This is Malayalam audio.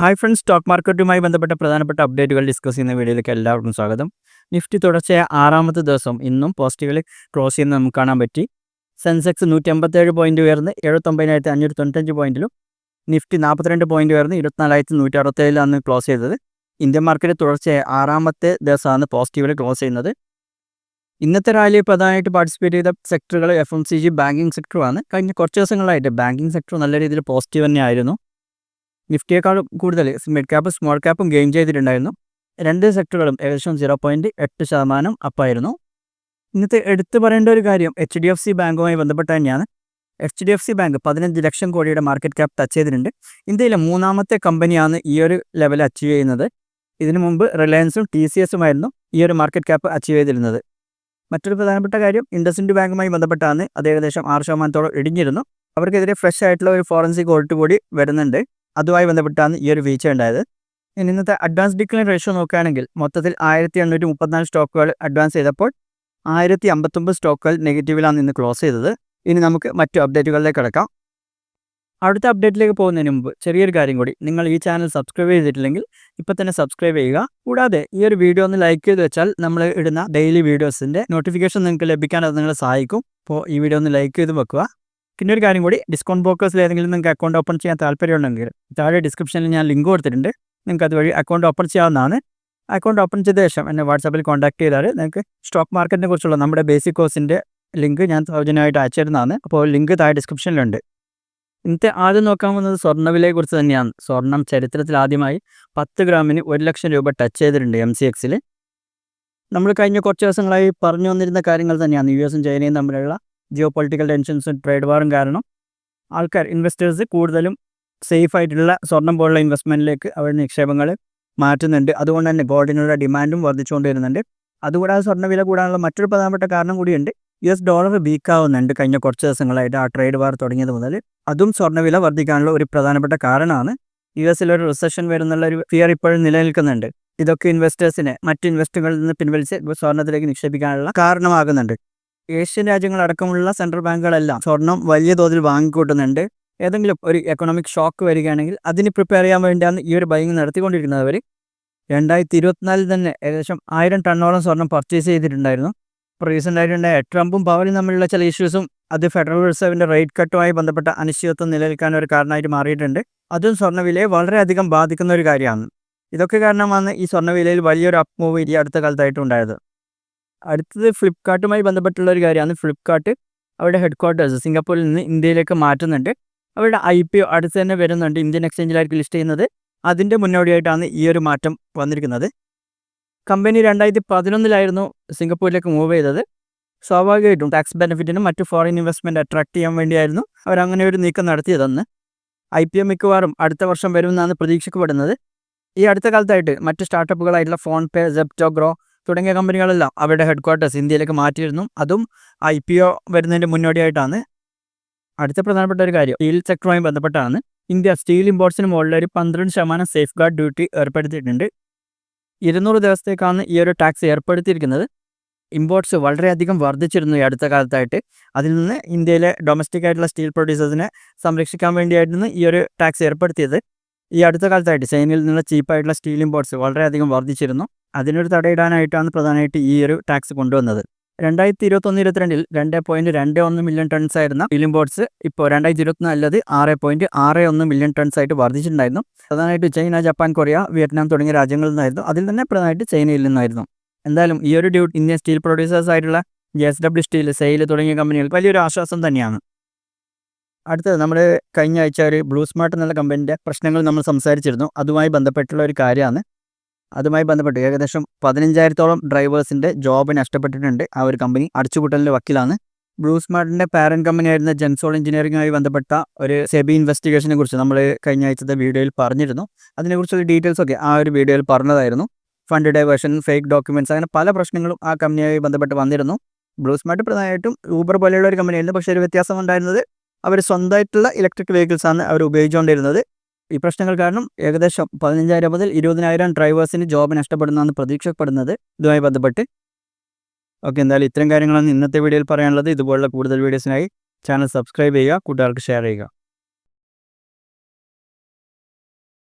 ഹായ് ഫ്രണ്ട്സ്, സ്റ്റോക്ക് മാർക്കറ്റുമായി ബന്ധപ്പെട്ട പ്രധാനപ്പെട്ട അപ്ഡേറ്റുകൾ ഡിസ്കസ് ചെയ്യുന്ന വീഡിയോയിലേക്ക് എല്ലാവർക്കും സ്വാഗതം. നിഫ്റ്റി തുടർച്ചയായ ആറാമത്തെ ദിവസം ഇന്നും പോസിറ്റീവിൽ ക്ലോസ് ചെയ്യുന്നത് നമുക്ക് കാണാൻ പറ്റി. സെൻസെക്സ് 157 പോയിന്റ് ഉയർന്ന് 79,595 പോയിന്റിലും നിഫ്റ്റി 42 പോയിന്റ് ഉയർന്ന് 24,167 ക്ലോസ് ചെയ്തത്. ഇന്ത്യൻ മാർക്കറ്റ് തുടർച്ചയായ ആറാമത്തെ ദിവസമാണ് പോസിറ്റീവിൽ ക്ലോസ് ചെയ്യുന്നത്. ഇന്നത്തെ റാലിയിൽ പ്രധാനമായിട്ട് പാർട്ടിസിപ്പേറ്റ് ചെയ്ത സെക്ടറുകൾ FMCG, ബാങ്കിങ് സെക്ടറുമാണ്. കഴിഞ്ഞ കുറച്ച് ദിവസങ്ങളായിട്ട് ബാങ്കിങ് സെക്ടർ നല്ല രീതിയിൽ പോസിറ്റീവ് തന്നെയായിരുന്നു. നിഫ്റ്റിയേക്കാൾ കൂടുതൽ മിഡ് ക്യാപ്പും സ്മോൾ ക്യാപ്പും ഗെയിൻ ചെയ്തിട്ടുണ്ടായിരുന്നു. രണ്ട് സെക്ടറുകളും ഏകദേശം 0.8% അപ്പായിരുന്നു. ഇന്നത്തെ എടുത്തു പറയേണ്ട ഒരു കാര്യം HDFC ബാങ്കുമായി ബന്ധപ്പെട്ട തന്നെയാണ്. HDFC ബാങ്ക് 15 ലക്ഷം കോടിയുടെ മാർക്കറ്റ് ക്യാപ്പ് ടച്ച് ചെയ്തിട്ടുണ്ട്. ഇന്ത്യയിലെ മൂന്നാമത്തെ കമ്പനിയാണ് ഈ ഒരു ലെവൽ അച്ചീവ് ചെയ്യുന്നത്. ഇതിനു മുമ്പ് റിലയൻസും TCSും ആയിരുന്നു ഈ ഒരു മാർക്കറ്റ് ക്യാപ്പ് അച്ചീവ് ചെയ്തിരുന്നത്. മറ്റൊരു പ്രധാനപ്പെട്ട കാര്യം ഇൻഡസ്ഇൻഡ് ബാങ്കുമായി ബന്ധപ്പെട്ടാണ്. അത് ഏകദേശം 6% ഇടിഞ്ഞിരുന്നു. അവർക്കെതിരെ ഫ്രഷ് ആയിട്ടുള്ള ഒരു ഫോറൻസിക് ഓഡിറ്റ് കൂടി വരുന്നുണ്ട്. അതുമായി ബന്ധപ്പെട്ടാണ് ഈ ഒരു വീഴ്ച ഉണ്ടായത്. ഇന്നത്തെ അഡ്വാൻസ് ഡിക്ലൈൻ റേഷ്യോ നോക്കുകയാണെങ്കിൽ മൊത്തത്തിൽ 1834 സ്റ്റോക്കുകൾ അഡ്വാൻസ് ചെയ്തപ്പോൾ 1059 സ്റ്റോക്കുകൾ നെഗറ്റീവിലാണ് ഇന്ന് ക്ലോസ് ചെയ്തത്. ഇനി നമുക്ക് മറ്റു അപ്ഡേറ്റുകളിലേക്ക് കിടക്കാം. അടുത്ത അപ്ഡേറ്റിലേക്ക് പോകുന്നതിന് മുമ്പ് ചെറിയൊരു കാര്യം കൂടി, നിങ്ങൾ ഈ ചാനൽ സബ്സ്ക്രൈബ് ചെയ്തിട്ടില്ലെങ്കിൽ ഇപ്പോൾ തന്നെ സബ്സ്ക്രൈബ് ചെയ്യുക. കൂടാതെ ഈ ഒരു വീഡിയോ ഒന്ന് ലൈക്ക് ചെയ്ത് വെച്ചാൽ നമ്മൾ ഇടുന്ന ഡെയിലി വീഡിയോസിൻ്റെ നോട്ടിഫിക്കേഷൻ നിങ്ങൾക്ക് ലഭിക്കാൻ അത് നിങ്ങളെ സഹായിക്കും. അപ്പോൾ ഈ വീഡിയോ ഒന്ന് ലൈക്ക് ചെയ്ത് വെക്കുക. പിന്നെ ഒരു കാര്യം കൂടി, ഡിസ്കൗണ്ട് ബ്രോക്കേഴ്സിൽ ഏതെങ്കിലും നിങ്ങൾക്ക് അക്കൗണ്ട് ഓപ്പൺ ചെയ്യാൻ താല്പര്യമുണ്ടെങ്കിൽ താഴെ ഡിസ്ക്രിപ്ഷനിൽ ഞാൻ ലിങ്ക് കൊടുത്തിട്ടുണ്ട്. നിങ്ങൾക്ക് അതുവഴി അക്കൗണ്ട് ഓപ്പൺ ചെയ്യാവുന്നതാണ്. അക്കൗണ്ട് ഓപ്പൺ ചെയ്ത ശേഷം എന്നെ വാട്സാപ്പിൽ കോൺടാക്ട് ചെയ്താൽ നിങ്ങൾക്ക് സ്റ്റോക്ക് മാർക്കറ്റിനെ കുറിച്ചുള്ള നമ്മുടെ ബേസിക് കോഴ്സിൻ്റെ ലിങ്ക് ഞാൻ സൗജന്യമായിട്ട് അയച്ചിരുന്നതാണ്. അപ്പോൾ ലിങ്ക് താഴെ ഡിസ്ക്രിപ്ഷനിലുണ്ട്. ഇന്നത്തെ ആദ്യം നോക്കാൻ പോകുന്നത് സ്വർണ്ണവിലയെക്കുറിച്ച് തന്നെയാണ്. സ്വർണ്ണം ചരിത്രത്തിൽ ആദ്യമായി 10 ഗ്രാമിന് 1 ലക്ഷം രൂപ ടച്ച് ചെയ്തിട്ടുണ്ട് MCXൽ. നമ്മൾ കഴിഞ്ഞ കുറച്ച് ദിവസങ്ങളായി പറഞ്ഞു വന്നിരുന്ന കാര്യങ്ങൾ തന്നെയാണ്. US-ഉം ചൈനയും തമ്മിലുള്ള ജിയോ പൊളിറ്റിക്കൽ ടെൻഷൻസും ട്രേഡ് വാറും കാരണം ഇൻവെസ്റ്റേഴ്സ് കൂടുതലും സേഫ് ആയിട്ടുള്ള സ്വർണം പോലുള്ള ഇൻവെസ്റ്റ്മെൻറ്റിലേക്ക് അവരുടെ നിക്ഷേപങ്ങൾ മാറ്റുന്നുണ്ട്. അതുകൊണ്ട് തന്നെ ഗോൾഡിനുള്ള ഡിമാൻഡും വർദ്ധിച്ചുകൊണ്ട് വരുന്നുണ്ട്. അതുകൂടാതെ സ്വർണ്ണവില കൂടാനുള്ള മറ്റൊരു പ്രധാനപ്പെട്ട കാരണം കൂടിയുണ്ട്. US ഡോളർ വീക്കാവുന്നുണ്ട് കഴിഞ്ഞ കുറച്ച് ദിവസങ്ങളായിട്ട്. ആ ട്രേഡ് വാർ തുടങ്ങിയത് മുതൽ അതും സ്വർണ്ണവില വർദ്ധിക്കാനുള്ള ഒരു പ്രധാനപ്പെട്ട കാരണമാണ്. US-ൽ റിസഷൻ വരുന്നുള്ള ഒരു ഫിയർ ഇപ്പോഴും നിലനിൽക്കുന്നുണ്ട്. ഇതൊക്കെ ഇൻവെസ്റ്റേഴ്സിനെ മറ്റ് ഇൻവെസ്റ്ററുകളിൽ നിന്ന് പിൻവലിച്ച് സ്വർണ്ണത്തിലേക്ക് നിക്ഷേപിക്കാനുള്ള കാരണമാകുന്നുണ്ട്. ഏഷ്യൻ രാജ്യങ്ങളടക്കമുള്ള സെൻട്രൽ ബാങ്കുകളെല്ലാം സ്വർണം വലിയ തോതിൽ വാങ്ങിക്കൂട്ടുന്നുണ്ട്. ഏതെങ്കിലും ഒരു എക്കണോമിക് ഷോക്ക് വരികയാണെങ്കിൽ അതിന് പ്രിപ്പയർ ചെയ്യാൻ വേണ്ടിയാണ് ഈ ഒരു ബൈങ് നടത്തിക്കൊണ്ടിരിക്കുന്നവർ. 2024 തന്നെ ഏകദേശം 1000 ടണ്ണോളം സ്വർണം പർച്ചേസ് ചെയ്തിട്ടുണ്ടായിരുന്നു. ഇപ്പോൾ റീസെൻ്റ് ആയിട്ടുണ്ടായ ട്രംപും പവലും തമ്മിലുള്ള ചില ഇഷ്യൂസും അത് ഫെഡറൽ റിസർവിൻ്റെ റേറ്റ് കട്ടുമായി ബന്ധപ്പെട്ട അനിശ്ചിതത്വം നിലനിൽക്കാൻ ഒരു കാരണമായിട്ട് മാറിയിട്ടുണ്ട്. അതും സ്വർണ്ണവിലയെ വളരെയധികം ബാധിക്കുന്ന ഒരു കാര്യമാണ്. ഇതൊക്കെ കാരണമാണ് ഈ സ്വർണ്ണവിലയിൽ വലിയൊരു അപ്പ് മൂവ് ഈ അടുത്ത കാലത്തായിട്ടുണ്ടായത്. അടുത്തത് ഫ്ലിപ്കാർട്ടുമായി ബന്ധപ്പെട്ടുള്ള ഒരു കാര്യമാണ്. ഫ്ലിപ്കാർട്ട് അവരുടെ ഹെഡ് ക്വാർട്ടേഴ്സ് സിംഗപ്പൂരിൽ നിന്ന് ഇന്ത്യയിലേക്ക് മാറ്റുന്നുണ്ട്. അവരുടെ IPO അടുത്ത് തന്നെ വരുന്നുണ്ട്. ഇന്ത്യൻ എക്സ്ചേഞ്ചിലായിരിക്കും ലിസ്റ്റ് ചെയ്യുന്നത്. അതിൻ്റെ മുന്നോടിയായിട്ടാണ് ഈ ഒരു മാറ്റം വന്നിരിക്കുന്നത്. കമ്പനി 2011 സിംഗപ്പൂരിലേക്ക് മൂവ് ചെയ്തത്. സ്വാഭാവികമായിട്ടും ടാക്സ് ബെനിഫിറ്റിനും മറ്റു ഫോറിൻ ഇൻവെസ്റ്റ്മെൻറ്റ് അട്രാക്ട് ചെയ്യാൻ വേണ്ടിയായിരുന്നു അവരങ്ങനെ ഒരു നീക്കം നടത്തിയതെന്ന്. IPO മിക്കവാറും അടുത്ത വർഷം വരുമെന്നാണ് പ്രതീക്ഷിക്കപ്പെടുന്നത്. ഈ അടുത്ത കാലത്തായിട്ട് മറ്റ് സ്റ്റാർട്ടപ്പുകളായിട്ടുള്ള ഫോൺപേ, സെപ്റ്റോ, ഗ്രോ തുടങ്ങിയ കമ്പനികളെല്ലാം അവരുടെ ഹെഡ് ക്വാർട്ടേഴ്സ് ഇന്ത്യയിലേക്ക് മാറ്റിയിരുന്നു. അതും IPO വരുന്നതിൻ്റെ മുന്നോടിയായിട്ടാണ്. അടുത്ത പ്രധാനപ്പെട്ട ഒരു കാര്യം സ്റ്റീൽ സെക്ടറുമായി ബന്ധപ്പെട്ടാണ്. ഇന്ത്യ സ്റ്റീൽ ഇമ്പോർട്ട്സിന് മുകളിൽ ഒരു 12% സേഫ് ഗാർഡ് ഡ്യൂട്ടി ഏർപ്പെടുത്തിയിട്ടുണ്ട്. 200 ദിവസത്തേക്കാണ് ഈ ഒരു ടാക്സ് ഏർപ്പെടുത്തിയിരിക്കുന്നത്. ഇമ്പോർട്ട്സ് വളരെയധികം വർദ്ധിച്ചിരുന്നു ഈ അടുത്ത കാലത്തായിട്ട്. അതിൽ നിന്ന് ഇന്ത്യയിലെ ഡൊമസ്റ്റിക് ആയിട്ടുള്ള സ്റ്റീൽ പ്രൊഡ്യൂസേഴ്സിനെ സംരക്ഷിക്കാൻ വേണ്ടിയായിരുന്നു ഈ ഒരു ടാക്സ് ഏർപ്പെടുത്തിയത്. ഈ അടുത്ത കാലത്തായിട്ട് ചൈനയിൽ നിന്നുള്ള ചീപ്പായിട്ടുള്ള സ്റ്റീൽ ഇമ്പോർട്ട്സ് വളരെയധികം വർദ്ധിച്ചിരുന്നു. അതിനൊരു തടയിടാനായിട്ടാണ് പ്രധാനമായിട്ട് ഈ ഒരു ടാക്സ് കൊണ്ടുവന്നത്. 2021-22 2.21 മില്യൺ ടൺസ് ആയിരുന്ന സ്റ്റീൽ ഇമ്പോർട്ട്സ് ഇപ്പോൾ 2024 6.61 മില്യൺ ടൺസ് ആയിട്ട് വർദ്ധിച്ചിട്ടുണ്ടായിരുന്നു. പ്രധാനമായിട്ട് ചൈന, ജപ്പാൻ, കൊറിയ, വിയറ്റ്നാം തുടങ്ങിയ രാജ്യങ്ങളിൽ നിന്നായിരുന്നു. അതിൽ തന്നെ പ്രധാനമായിട്ട് ചൈനയിൽ നിന്നായിരുന്നു. എന്തായാലും ഈ ഒരു ഡ്യൂട്ടി ഇന്ത്യൻ സ്റ്റീൽ പ്രൊഡ്യൂസേഴ്സ് ആയിട്ടുള്ള JSW സ്റ്റീൽ, സെയിൽ തുടങ്ങിയ കമ്പനികൾക്ക് വലിയൊരു ആശ്വാസം തന്നെയാണ്. അടുത്തത് നമ്മൾ കഴിഞ്ഞ ആഴ്ച ഒരു ബ്ലൂ സ്മാർട്ട് എന്നുള്ള കമ്പനിൻ്റെ പ്രശ്നങ്ങൾ നമ്മൾ സംസാരിച്ചിരുന്നു. അതുമായി ബന്ധപ്പെട്ടുള്ള ഒരു കാര്യമാണ്. അതുമായി ബന്ധപ്പെട്ട് ഏകദേശം 15,000-ഓളം ഡ്രൈവേഴ്സിൻ്റെ ജോബ് നഷ്ടപ്പെട്ടിട്ടുണ്ട്. ആ ഒരു കമ്പനി അടച്ചുപൂട്ടലിൻ്റെ വക്കിലാണ്. ബ്ലൂ സ്മാർട്ടിൻ്റെ പാരൻറ്റ് കമ്പനിയായിരുന്ന ജെൻസോൾ എഞ്ചിനീയറിംഗുമായി ബന്ധപ്പെട്ട ഒരു സെബി ഇൻവെസ്റ്റിഗേഷനെ കുറിച്ച് നമ്മൾ കഴിഞ്ഞ ആഴ്ചത്തെ വീഡിയോയിൽ പറഞ്ഞിരുന്നു. അതിനെക്കുറിച്ചുള്ള ഡീറ്റെയിൽസൊക്കെ ആ ഒരു വീഡിയോയിൽ പറഞ്ഞതായിരുന്നു. ഫണ്ട് ഡൈവേർഷൻ, ഫേക്ക് ഡോക്യുമെൻറ്റ്സ്, അങ്ങനെ പല പ്രശ്നങ്ങളും ആ കമ്പനിയുമായി ബന്ധപ്പെട്ട് വന്നിരുന്നു. ബ്ലൂ സ്മാർട്ട് പ്രധാനമായിട്ടും ഊബർ പോലെയുള്ള ഒരു കമ്പനിയായിരുന്നു. പക്ഷേ ഒരു വ്യത്യാസം ഉണ്ടായിരുന്നത് അവർ സ്വന്തമായിട്ടുള്ള ഇലക്ട്രിക് വെഹിക്കിൾസാണ് അവർ ഉപയോഗിച്ചുകൊണ്ടിരുന്നത്. ഈ പ്രശ്നങ്ങൾ കാരണം ഏകദേശം 15,000 മുതൽ 20,000 ഡ്രൈവേഴ്സിന് ജോബ് നഷ്ടപ്പെടുന്നതാണ് പ്രതീക്ഷിക്കപ്പെടുന്നത് ഇതുമായി ബന്ധപ്പെട്ട്. ഓക്കെ, എന്തായാലും ഇത്തരം കാര്യങ്ങളാണ് ഇന്നത്തെ വീഡിയോയിൽ പറയാനുള്ളത്. ഇതുപോലുള്ള കൂടുതൽ വീഡിയോസിനായി ചാനൽ സബ്സ്ക്രൈബ് ചെയ്യുക, കൂട്ടുകാർക്ക് ഷെയർ ചെയ്യുക.